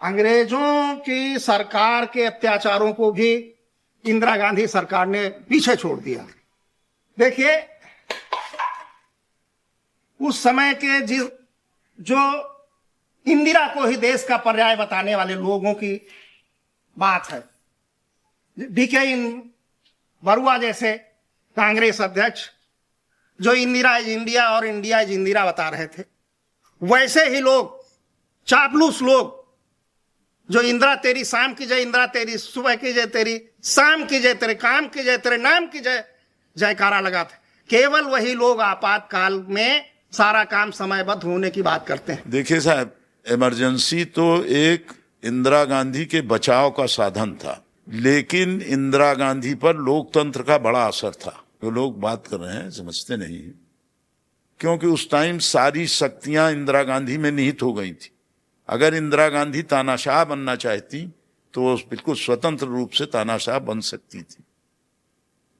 अंग्रेजों की सरकार के अत्याचारों को भी इंदिरा गांधी सरकार ने पीछे छोड़ दिया। देखिए, उस समय के जो इंदिरा को ही देश का पर्याय बताने वाले लोगों की बात है। डीके बरुआ जैसे कांग्रेस अध्यक्ष जो इंदिरा इज इंडिया और इंडिया इज इंदिरा बता रहे थे, वैसे ही लोग, चापलूस लोग, जो इंदिरा तेरी शाम की जय, इंदिरा तेरी सुबह की जय, तेरी शाम की जय, तेरे काम की जय, तेरे नाम की जय, जयकारा लगाते। केवल वही लोग आपातकाल में सारा काम समयबद्ध होने की बात करते हैं। देखिए साहब, इमरजेंसी तो एक इंदिरा गांधी के बचाव का साधन था, लेकिन इंदिरा गांधी पर लोकतंत्र का बड़ा असर था। जो लोग बात कर रहे हैं समझते नहीं है, क्योंकि उस टाइम सारी शक्तियां इंदिरा गांधी में निहित हो गई थी। अगर इंदिरा गांधी तानाशाह बनना चाहती तो वो बिल्कुल स्वतंत्र रूप से तानाशाह बन सकती थी,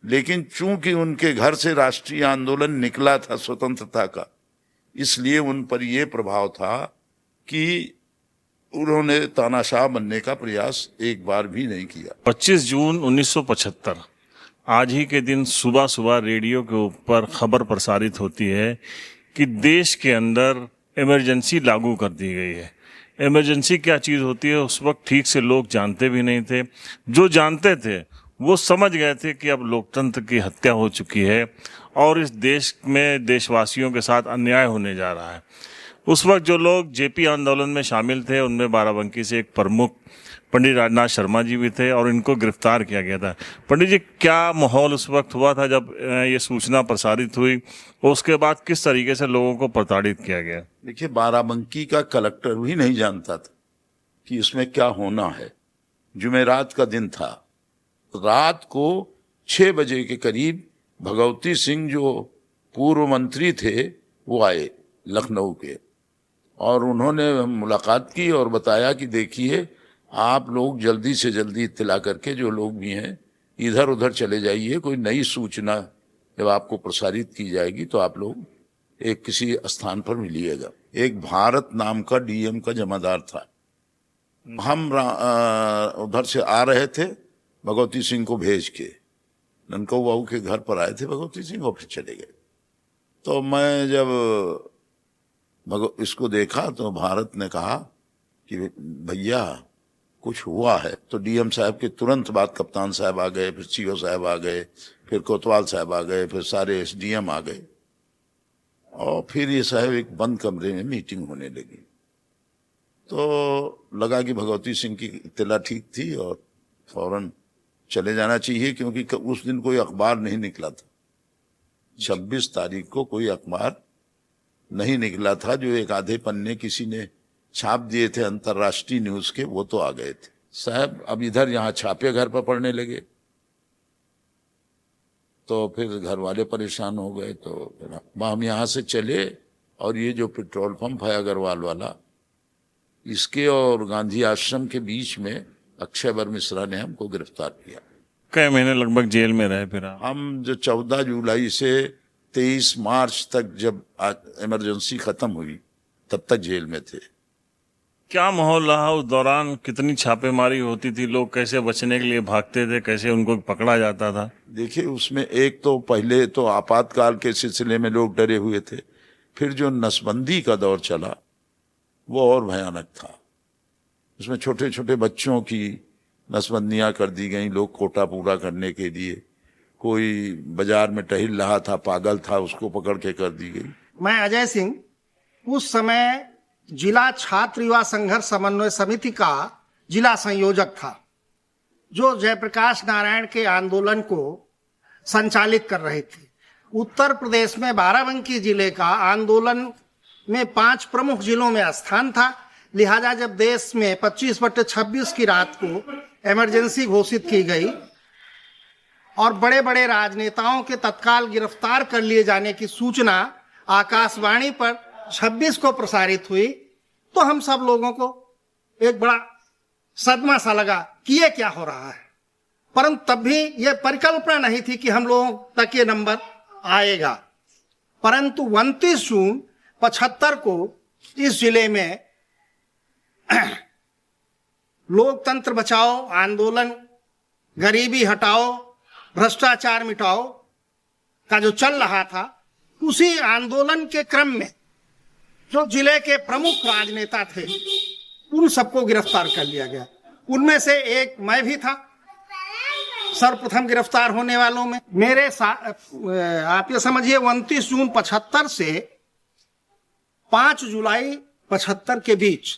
लेकिन चूंकि उनके घर से राष्ट्रीय आंदोलन निकला था स्वतंत्रता का, इसलिए उन पर यह प्रभाव था कि उन्होंने तानाशाह बनने का प्रयास एक बार भी नहीं किया। 25 जून 1975 आज ही के दिन सुबह सुबह रेडियो के ऊपर खबर प्रसारित होती है कि देश के अंदर इमरजेंसी लागू कर दी गई है। इमरजेंसी क्या चीज़ होती है उस वक्त ठीक से लोग जानते भी नहीं थे। जो जानते थे वो समझ गए थे कि अब लोकतंत्र की हत्या हो चुकी है और इस देश में देशवासियों के साथ अन्याय होने जा रहा है। उस वक्त जो लोग जेपी आंदोलन में शामिल थे उनमें बाराबंकी से एक प्रमुख पंडित राजनाथ शर्मा जी भी थे और इनको गिरफ्तार किया गया था। पंडित जी, क्या माहौल उस वक्त हुआ था जब ये सूचना प्रसारित हुई, उसके बाद किस तरीके से लोगों को प्रताड़ित किया गया? देखिए, बाराबंकी का कलेक्टर भी नहीं जानता था कि इसमें क्या होना है। जुमेरात का दिन था, रात को 6 बजे के करीब भगवती सिंह जो पूर्व मंत्री थे वो आए लखनऊ के, और उन्होंने मुलाकात की और बताया कि देखिए, आप लोग जल्दी से जल्दी इत्तला करके जो लोग भी हैं इधर उधर चले जाइए। कोई नई सूचना जब आपको प्रसारित की जाएगी तो आप लोग एक किसी स्थान पर मिलिएगा। एक भारत नाम का डीएम का जमादार था। हम उधर से आ रहे थे भगवती सिंह को भेज के, ननकऊ बाबू के घर पर आए थे भगवती सिंह और फिर चले गए। तो मैं जब इसको देखा तो भारत ने कहा कि भैया कुछ हुआ है। तो डीएम साहब के तुरंत बाद कप्तान साहब आ गए, फिर सीओ साहब आ गए, फिर कोतवाल साहब आ गए, फिर सारे एसडीएम आ गए, और फिर ये साहब एक बंद कमरे में मीटिंग होने लगी। तो लगा कि भगवती सिंह की इत्तला ठीक थी और फौरन चले जाना चाहिए, क्योंकि उस दिन कोई अखबार नहीं निकला था। 26 तारीख को कोई अखबार नहीं निकला था। जो एक आधे पन्ने किसी ने छाप दिए थे अंतर्राष्ट्रीय न्यूज के, वो तो आ गए थे। साहब अब इधर यहाँ छापे घर पर पड़ने लगे, तो फिर घर वाले परेशान हो गए। तो फिर हम यहाँ से चले और ये जो पेट्रोल पंप है अग्रवाल वाला, इसके और गांधी आश्रम के बीच में अक्षयवर मिश्रा ने हमको गिरफ्तार किया। कई महीने लगभग जेल में रहे फिर आप? हम जो 14 जुलाई से 23 मार्च तक जब इमरजेंसी खत्म हुई तब तक जेल में थे। क्या माहौल रहा उस दौरान? कितनी छापेमारी होती थी? लोग कैसे बचने के लिए भागते थे? कैसे उनको पकड़ा जाता था? देखिए, उसमें एक तो पहले तो आपातकाल के सिलसिले में लोग डरे हुए थे, फिर जो नसबंदी का दौर चला वो और भयानक था। उसमें छोटे छोटे बच्चों की नसबंदियां कर दी गई, लोग कोटा पूरा करने के लिए। कोई बाजार में टहल रहा था, पागल था, उसको पकड़ के कर दी गई। मैं अजय सिंह उस समय जिला छात्र युवा संघर्ष समन्वय समिति का जिला संयोजक था, जो जयप्रकाश नारायण के आंदोलन को संचालित कर रहे थे। उत्तर प्रदेश में बाराबंकी जिले का आंदोलन में 5 प्रमुख जिलों में स्थान था। लिहाजा जब देश में 25/26 की रात को इमरजेंसी घोषित की गई और बड़े बड़े राजनेताओं के तत्काल गिरफ्तार कर लिए जाने की सूचना आकाशवाणी पर 26 को प्रसारित हुई, तो हम सब लोगों को एक बड़ा सदमा सा लगा कि ये क्या हो रहा है। परंतु तब भी यह परिकल्पना नहीं थी कि हम लोगों तक ये नंबर आएगा। परंतु 29 जून 75 को इस जिले में लोकतंत्र बचाओ आंदोलन, गरीबी हटाओ, भ्रष्टाचार मिटाओ का जो चल रहा था, उसी आंदोलन के क्रम में जो जिले के प्रमुख राजनेता थे उन सबको गिरफ्तार कर लिया गया। उनमें से एक मैं भी था सर्वप्रथम गिरफ्तार होने वालों में। आप ये समझिए 29 जून 75 से 5 जुलाई 75 के बीच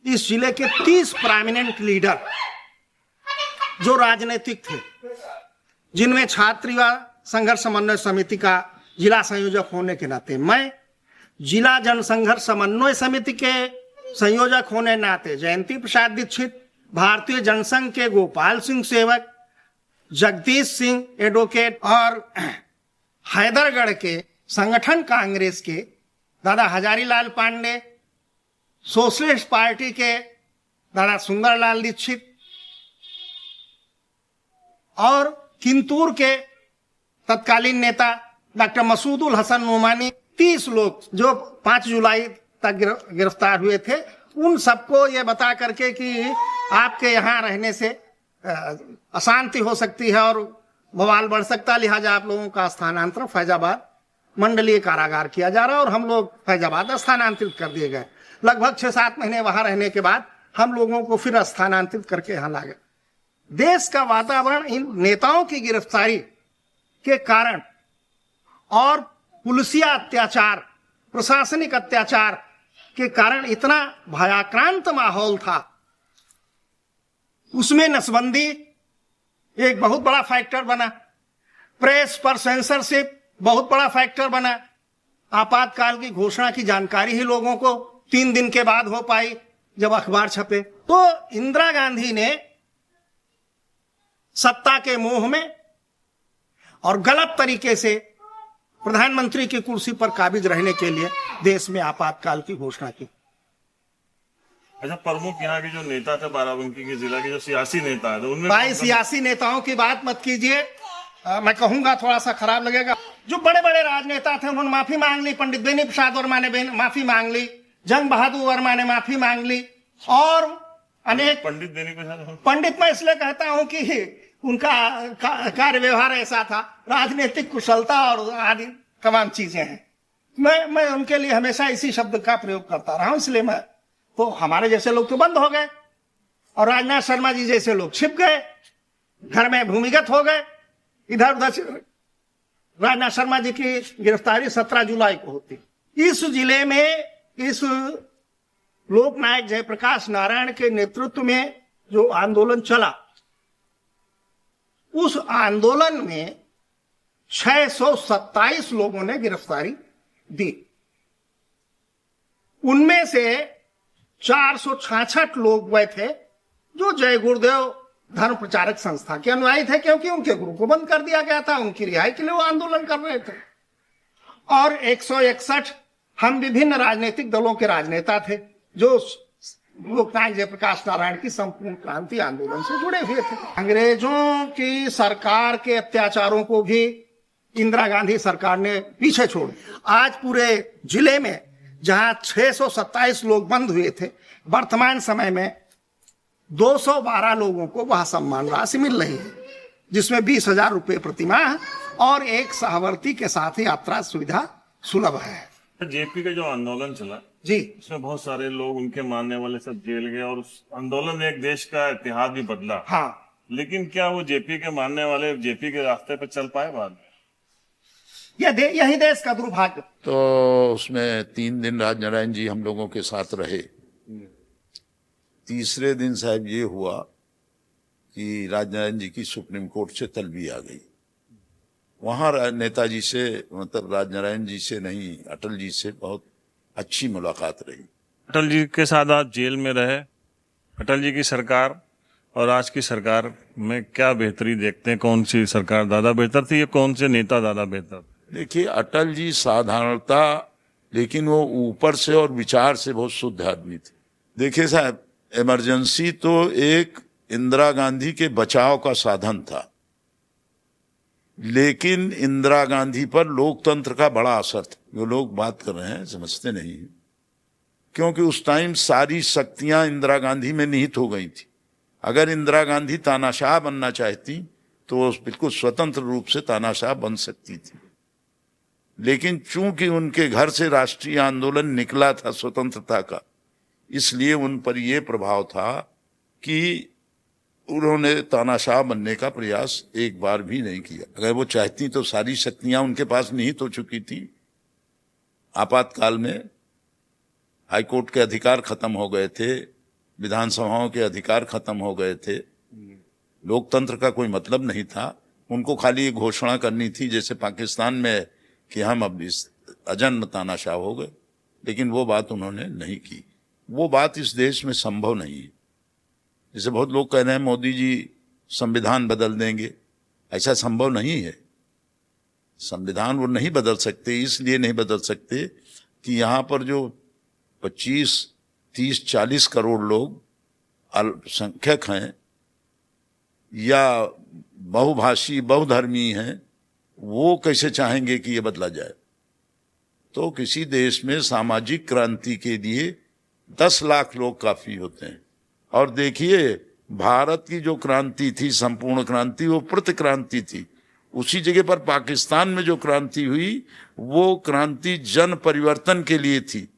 इस जिले के 30 प्रोमिनेंट लीडर जो राजनीतिक थे, जिनमें छात्र युवा संघर्ष समन्वय समिति का जिला संयोजक होने के नाते मैं, जिला जनसंघर्ष समन्वय समिति के संयोजक होने नाते जयंती प्रसाद दीक्षित, भारतीय जनसंघ के गोपाल सिंह सेवक, जगदीश सिंह एडवोकेट और हैदरगढ़ के संगठन कांग्रेस के दादा हजारीलाल पांडे, सोशलिस्ट पार्टी के दादा सुंदरलाल दीक्षित और किंतूर के तत्कालीन नेता डॉक्टर मसूदुल हसन नोमानी, 30 लोग जो 5 जुलाई तक गिरफ्तार हुए थे, उन सबको ये बता करके कि आपके यहाँ रहने से अशांति हो सकती है और बवाल बढ़ सकता, लिहाजा आप लोगों का स्थानांतरण फैजाबाद मंडलीय कारागार किया जा रहा है और हम लोग फैजाबाद स्थानांतरित कर दिए गए। लगभग 6-7 महीने वहां रहने के बाद हम लोगों को फिर स्थानांतरित करके यहाँ ला गए। देश का वातावरण इन नेताओं की गिरफ्तारी के कारण और पुलिसिया अत्याचार, प्रशासनिक अत्याचार के कारण इतना भयाक्रांत माहौल था। उसमें नसबंदी एक बहुत बड़ा फैक्टर बना, प्रेस पर सेंसरशिप बहुत बड़ा फैक्टर बना, आपातकाल की घोषणा की जानकारी ही लोगों को 3 दिन के बाद हो पाई जब अखबार छपे। तो इंदिरा गांधी ने सत्ता के मोह में और गलत तरीके से प्रधानमंत्री की कुर्सी पर काबिज रहने के लिए देश में आपातकाल की घोषणा की। अच्छा, प्रमुख यहाँ के जो नेता थे बाराबंकी के जिला के जो सियासी नेता है, उनमें भाई सियासी नेताओं की बात मत कीजिए, मैं कहूंगा थोड़ा सा खराब लगेगा। जो बड़े बड़े राजनेता थे उन्होंने माफी मांग ली, पंडित बेनी प्रसाद वर्मा ने माफी मांग ली, जंग बहादुर वर्मा ने माफी मांग ली और अनेक पंडित मैं इसलिए कहता हूं कि उनका कार्य व्यवहार ऐसा था, राजनीतिक कुशलता और आदि तमाम चीजें हैं। मैं उनके लिए हमेशा इसी शब्द का प्रयोग करता रहा हूं, इसलिए मैं तो हमारे जैसे लोग तो बंद हो गए और राजनाथ शर्मा जी जैसे लोग छिप गए, घर में भूमिगत हो गए। इधर उधर राजनाथ शर्मा जी की गिरफ्तारी 17 जुलाई को होती। इस जिले में इस लोकनायक जयप्रकाश नारायण के नेतृत्व में जो आंदोलन चला, उस आंदोलन में 627 लोगों ने गिरफ्तारी दी। उनमें से 466 लोग वह थे जो जय गुरुदेव धर्म प्रचारक संस्था के अनुयायी थे, क्योंकि उनके गुरु को बंद कर दिया गया था, उनकी रिहाई के लिए वो आंदोलन कर रहे थे। और 161 हम विभिन्न राजनीतिक दलों के राजनेता थे जो लोकनायक जयप्रकाश नारायण की संपूर्ण क्रांति आंदोलन से जुड़े हुए थे। अंग्रेजों की सरकार के अत्याचारों को भी इंदिरा गांधी सरकार ने पीछे छोड़, आज पूरे जिले में जहां 627 लोग बंद हुए थे, वर्तमान समय में 212 लोगों को वह सम्मान राशि मिल रही है, जिसमें 20,000 रुपये प्रतिमाह और एक सहवर्ती के साथ यात्रा सुविधा सुलभ है। जेपी का जो आंदोलन चला जी, उसमें बहुत सारे लोग, उनके मानने वाले सब जेल गए और उस आंदोलन ने एक देश का इतिहास भी बदला। हाँ, लेकिन क्या वो जेपी के मानने वाले जेपी के रास्ते पर चल पाए बाद में? यही देश का दुर्भाग्य। तो उसमें 3 दिन राजनारायण जी हम लोगों के साथ रहे। तीसरे दिन साहब ये हुआ कि राजनारायण जी की सुप्रीम कोर्ट से तलबी आ गई। वहाँ नेताजी से, मतलब राजनारायण जी से नहीं, अटल जी से बहुत अच्छी मुलाकात रही। अटल जी के साथ आप जेल में रहे, अटल जी की सरकार और आज की सरकार में क्या बेहतरी देखते हैं? कौन सी सरकार ज्यादा बेहतर थी या कौन से नेता ज्यादा बेहतर? देखिए, अटल जी साधारणता, लेकिन वो ऊपर से और विचार से बहुत शुद्ध आदमी थे। देखिए साहब, इमरजेंसी तो एक इंदिरा गांधी के बचाव का साधन था, लेकिन इंदिरा गांधी पर लोकतंत्र का बड़ा असर था। जो लोग बात कर रहे हैं समझते नहीं हैं, क्योंकि उस टाइम सारी शक्तियां इंदिरा गांधी में निहित हो गई थी। अगर इंदिरा गांधी तानाशाह बनना चाहती तो वो बिल्कुल स्वतंत्र रूप से तानाशाह बन सकती थी, लेकिन चूंकि उनके घर से राष्ट्रीय आंदोलन निकला था स्वतंत्रता का, इसलिए उन पर यह प्रभाव था कि उन्होंने तानाशाह बनने का प्रयास एक बार भी नहीं किया। अगर वो चाहती तो सारी शक्तियां उनके पास निहित हो चुकी थी। आपातकाल में हाईकोर्ट के अधिकार खत्म हो गए थे, विधानसभाओं के अधिकार खत्म हो गए थे, लोकतंत्र का कोई मतलब नहीं था। उनको खाली ये घोषणा करनी थी जैसे पाकिस्तान में कि हम अब इस अजन्म तानाशाह हो गए, लेकिन वो बात उन्होंने नहीं की। वो बात इस देश में संभव नहीं है। जैसे बहुत लोग कह रहे हैं मोदी जी संविधान बदल देंगे, ऐसा संभव नहीं है। संविधान वो नहीं बदल सकते, इसलिए नहीं बदल सकते कि यहाँ पर जो 25, 30, 40 करोड़ लोग अल्पसंख्यक हैं या बहुभाषी बहुधर्मी हैं, वो कैसे चाहेंगे कि ये बदला जाए। तो किसी देश में सामाजिक क्रांति के लिए 10 लाख लोग काफी होते हैं। और देखिए भारत की जो क्रांति थी, संपूर्ण क्रांति, वो प्रतिक्रांति थी। उसी जगह पर पाकिस्तान में जो क्रांति हुई वो क्रांति जन परिवर्तन के लिए थी।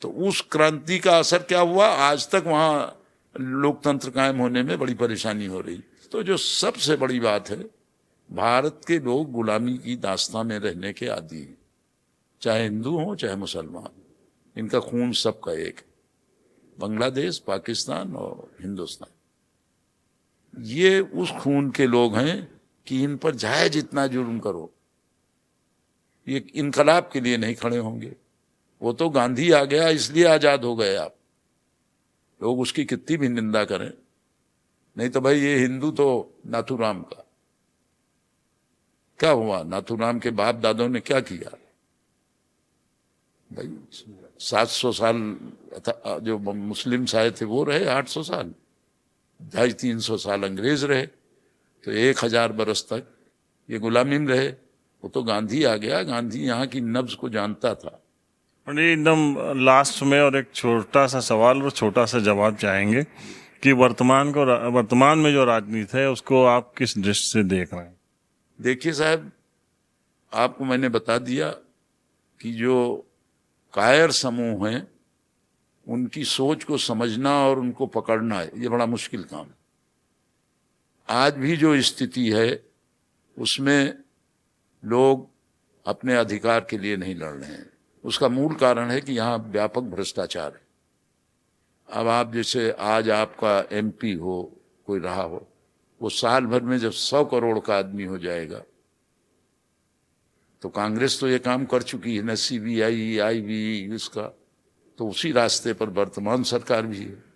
तो उस क्रांति का असर क्या हुआ, आज तक वहां लोकतंत्र कायम होने में बड़ी परेशानी हो रही। तो जो सबसे बड़ी बात है, भारत के लोग गुलामी की दास्तां में रहने के आदी हैं, चाहे हिंदू हो चाहे मुसलमान, इनका खून सबका एक है। बांग्लादेश, पाकिस्तान और हिंदुस्तान, ये उस खून के लोग हैं कि इन पर चाहे जितना जुर्म करो, ये इनकलाब के लिए नहीं खड़े होंगे। वो तो गांधी आ गया इसलिए आजाद हो गए आप, लोग उसकी कितनी भी निंदा करें, नहीं तो भाई ये हिंदू तो नाथूराम का क्या हुआ, नाथूराम के बाप दादों ने क्या किया भाई। 700 साल जो मुस्लिम आए थे वो रहे, 800 साल, 250-300 साल अंग्रेज रहे, तो 1000 बरस तक ये गुलामी में रहे। वो तो गांधी आ गया, गांधी यहाँ की नब्ज को जानता था। और ये एकदम लास्ट में और एक छोटा सा सवाल और छोटा सा जवाब चाहेंगे कि वर्तमान में जो राजनीति है उसको आप किस दृष्टि से देख रहे हैं? देखिए साहब, आपको मैंने बता दिया कि जो कायर समूह हैं उनकी सोच को समझना और उनको पकड़ना है, ये बड़ा मुश्किल काम है। आज भी जो स्थिति है उसमें लोग अपने अधिकार के लिए नहीं लड़ रहे हैं। उसका मूल कारण है कि यहाँ व्यापक भ्रष्टाचार है। अब आप जैसे आज आपका एमपी हो, कोई रहा हो, वो साल भर में जब 100 करोड़ का आदमी हो जाएगा, तो कांग्रेस तो ये काम कर चुकी है ना, CBI, IB, इसका, तो उसी रास्ते पर वर्तमान सरकार भी है।